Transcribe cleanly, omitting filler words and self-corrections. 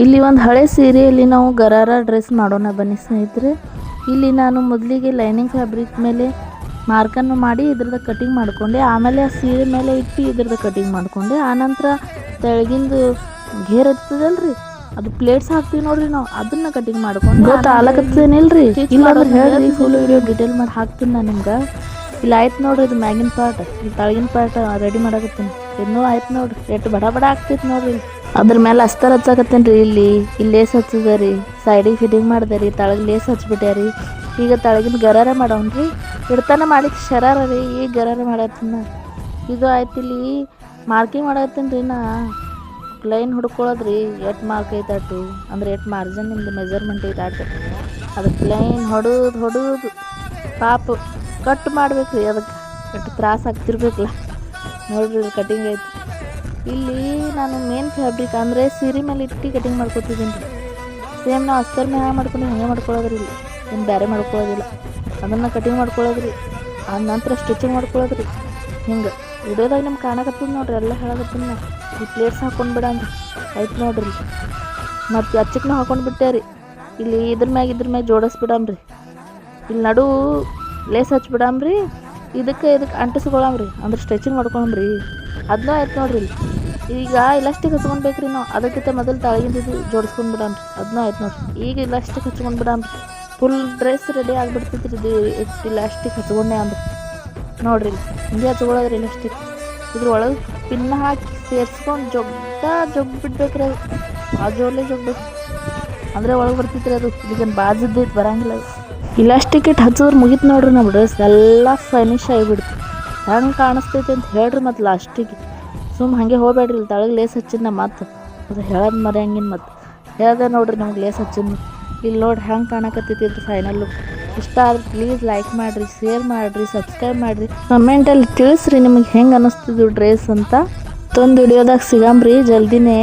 ಇಲ್ಲಿ ಒಂದು ಹಳೆ ಸೀರೆಯಲ್ಲಿ ನಾವು ಗರಾರ ಡ್ರೆಸ್ ಮಾಡೋಣ ಬನ್ನಿ ಸ್ನೇಹಿತರೆ. ಇಲ್ಲಿ ನಾನು ಮೊದಲಿಗೆ ಲೈನಿಂಗ್ ಫ್ಯಾಬ್ರಿಕ್ ಮೇಲೆ ಮಾರ್ಕನ್ನು ಮಾಡಿ ಇದ್ರದ್ದು ಕಟಿಂಗ್ ಮಾಡಿಕೊಂಡೆ. ಆಮೇಲೆ ಆ ಸೀರೆ ಮೇಲೆ ಇಟ್ಟು ಇದ್ರದ್ದು ಕಟಿಂಗ್ ಮಾಡಿಕೊಂಡೆ. ಆನಂತರ ತೆಳಗಿಂದು ಘೇರ್ ಇರ್ತದಲ್ರಿ, ಅದು ಪ್ಲೇಟ್ಸ್ ಹಾಕ್ತೀವಿ ನೋಡ್ರಿ ನಾವು, ಅದನ್ನ ಕಟಿಂಗ್ ಮಾಡ್ಕೊಂಡು ಗೊತ್ತಾಗತ್ತೇನಿಲ್ರಿ. ಇಲ್ಲಾಂದ್ರೆ ಹೇಳ್ರಿ, ಫುಲ್ ವಿಡಿಯೋ ಡೀಟೇಲ್ ಮಾಡಿ ಹಾಕ್ತೀನಿ ನಾನು ನಿಮ್ಗೆ. ಇಲ್ಲಿ ಆಯ್ತು ನೋಡ್ರಿ, ಇದು ಮ್ಯಾಗಿನ ಪಾರ್ಟ್, ಇಲ್ಲಿ ತಳಗಿನ ಪಾರ್ಟ್ ರೆಡಿ ಮಾಡಕತ್ತೀನಿ. ಇನ್ನೂ ಆಯ್ತು ನೋಡ್ರಿ, ಎಷ್ಟು ಬಡ ಬಡ ಆಗ್ತೈತಿ ನೋಡ್ರಿ. ಅದ್ರ ಮೇಲೆ ಅಸ್ತರ ಹಚ್ಚಾಕತ್ತೇನೆ ರೀ. ಇಲ್ಲಿ ಲೇಸ್ ಹಚ್ಚದ ರೀ, ಸೈಡಿಗೆ ಫಿಟ್ಟಿಂಗ್ ಮಾಡಿದೆ ರೀ, ತಳಗೆ ಲೇಸ್ ಹಚ್ಬಿಟ್ಟ್ಯಾ ರೀ. ಈಗ ತಳಗಿನ ಗರಾರ ಮಾಡೋನ್ರಿ. ಇಡ್ತಾನೆ ಮಾಡಿದ್ದು ಶರಾರ ರೀ, ಈಗ ಗರಾರ ಮಾಡತ್ತೀನಿ. ಇದು ಆಯ್ತು. ಇಲ್ಲಿ ಮಾರ್ಕಿಂಗ್ ಮಾಡತ್ತೀನಿ ರೀ. ನಾ ಲೈನ್ ಹುಡ್ಕೊಳ್ಳೋದ್ರಿ, ಎಷ್ಟು ಮಾರ್ಕ್ ಐತೆ ಅಟ್ಟು, ಅಂದ್ರೆ ಎಷ್ಟು ಮಾರ್ಜಿನ್ ನಿಮ್ದು ಮೆಜರ್ಮೆಂಟ್ ಐತೆ ಅಟ್ಟು, ಅದಕ್ಕೆ ಲೈನ್ ಹೊಡೋದು ಪಾಪ ಕಟ್ ಮಾಡ್ಬೇಕು ರೀ. ಅದಕ್ಕೆ ಎಷ್ಟು ತ್ರಾಸ ಆಗ್ತಿರ್ಬೇಕಲ್ಲ ನೋಡ್ರಿ. ಕಟಿಂಗ್ ಐತಿ. ಇಲ್ಲಿ ನಾನು ಮೇನ್ ಫ್ಯಾಬ್ರಿಕ್ ಅಂದರೆ ಸೀರೆ ಮೇಲೆ ಇಟ್ಟು ಕಟಿಂಗ್ ಮಾಡ್ಕೊತಿದ್ದೀನಿ ರೀ. ಸೇಮ್ ನಾವು ಅಸ್ತರ್ ಮೇಲೆ ಮಾಡ್ಕೊಂಡು ಹಂಗೆ ಮಾಡ್ಕೊಳ್ಳೋದ್ರಿ. ಇಲ್ಲಿ ಏನು ಬೇರೆ ಮಾಡ್ಕೊಳ್ಳೋದಿಲ್ಲ, ಅದನ್ನು ಕಟಿಂಗ್ ಮಾಡ್ಕೊಳ್ಳೋದ್ರಿ. ಆದ ನಂತರ ಸ್ಟಿಚಿಂಗ್ ಮಾಡ್ಕೊಳ್ಳೋದ್ರಿ. ಹಿಂಗೆ ವಿಡಿಯೋದಾಗ ನಿಮ್ಗೆ ಕಾಣಕತ್ತದ ನೋಡ್ರಿ, ಎಲ್ಲ ಹೇಳಕತ್ತೀನಿ ನಾ. ಈ ಪ್ಲೇಟ್ಸ್ ಹಾಕೊಂಡು ಬಿಡಂದ್ರಿ, ಆಯ್ತು ನೋಡ್ರಿ. ಮತ್ತು ಅಚ್ಚಕ್ಕೂ ಹಾಕೊಂಡು ಬಿಟ್ಟೆ ರೀ. ಇಲ್ಲಿ ಇದ್ರ ಮ್ಯಾಗ ಜೋಡಿಸ್ಬಿಡಮ್ರಿ. ಇಲ್ಲಿ ನಡು ಲೇಸ್ ಹಚ್ಬಿಡಮ್ರಿ. ಇದಕ್ಕೆ ಅಂಟಿಸ್ಕೊಳಮ್ರಿ, ಅಂದ್ರೆ ಸ್ಟ್ರೆಚಿಂಗ್ ಮಾಡ್ಕೊಳಮ್ರಿ. ಅದನ್ನೂ ಆಯ್ತು ನೋಡ್ರಿ. ಇಲ್ಲಿ ಈಗ ಇಲಾಸ್ಟಿಕ್ ಹಚ್ಕೊಳ್ಬೇಕ್ರಿ ನಾವು, ಅದಕ್ಕಿಂತ ಮೊದಲು ತಳಗಿಂದು ಜೋಡಿಸ್ಕೊಂಡು ಬಿಡಮ್ರಿ. ಅದನ್ನೂ ಆಯ್ತು ನೋಡ್ರಿ. ಈಗ ಇಲಾಸ್ಟಿಕ್ ಹಚ್ಕೊಂಡು ಬಿಡಮ್ರಿ. ಫುಲ್ ಡ್ರೆಸ್ ರೆಡಿ ಆಗಿಬಿಡ್ತೈತಿ ರೀ. ಇದು ಇಲಾಸ್ಟಿಕ್ ಹಚ್ಕೊಂಡೆ ಅಂದ್ರೆ ನೋಡ್ರಿ, ಹಿಂಗೆ ಹಚ್ಕೊಳ್ಳೋದ್ರಿ ಇಲಾಸ್ಟಿಕ್. ಇದ್ರ ಒಳಗೆ ಪಿನ್ನ ಹಾಕಿ ಸೇರಿಸ್ಕೊಂಡು ಜೊಗ್ ಬಿಡ್ಬೇಕ್ರಿ. ಅದು ಆ ಜೋರ್ಲೆ ಜೊಗ್ಬೇಕು, ಅಂದರೆ ಒಳಗೆ ಬರ್ತೈತ್ರಿ. ಅದು ಇದಕ್ಕೇನು ಬಾಜದ್ದೈತೆ, ಬರಂಗಿಲ್ಲ. ಅದು ಇಲಾಸ್ಟಿಕ್ ಇಟ್ಟು ಹಚ್ಚಿದ್ರೆ ಮುಗೀತು ನೋಡ್ರಿ. ನಮ್ಮ ಡ್ರೆಸ್ ಎಲ್ಲ ಫಿನಿಶ್ ಆಗಿಬಿಡ್ತು. ಹೆಂಗೆ ಕಾಣಿಸ್ತೈತಿ ಅಂತ ಹೇಳ್ರಿ. ಮತ್ತು ಲಾಸ್ಟಿಗೆ ಹಾಗೆ ಹೋಗ್ಬೇಡ್ರಿ. ಇಲ್ಲಿ ತಳಗೆ ಲೇಸ್ ಹಚ್ಚಿನ ಮತ್ತು ಅದು ಹೇಳೋದು ಮರೆಯಂಗಿನ. ಮತ್ತು ಹೇಳ್ದೆ ನೋಡ್ರಿ ನಮ್ಗೆ ಲೇಸ್ ಹಚ್ಚಿನ. ಇಲ್ಲಿ ನೋಡ್ರಿ ಹೆಂಗೆ ಕಾಣಕತ್ತೈತಿ ಇದು ಫೈನಲ್ಲು. ಇಷ್ಟ ಆದ್ರೆ ಪ್ಲೀಸ್ ಲೈಕ್ ಮಾಡಿರಿ, ಶೇರ್ ಮಾಡಿರಿ, ಸಬ್ಸ್ಕ್ರೈಬ್ ಮಾಡಿರಿ, ಕಮೆಂಟಲ್ಲಿ ತಿಳಿಸ್ರಿ ನಿಮಗೆ ಹೆಂಗೆ ಅನ್ನಿಸ್ತಿದ್ದು ಡ್ರೆಸ್ ಅಂತ. ಮತ್ತೊಂದು ವಿಡಿಯೋದಾಗ ಸಿಗಮ್ರಿ ಜಲ್ದಿನೇ.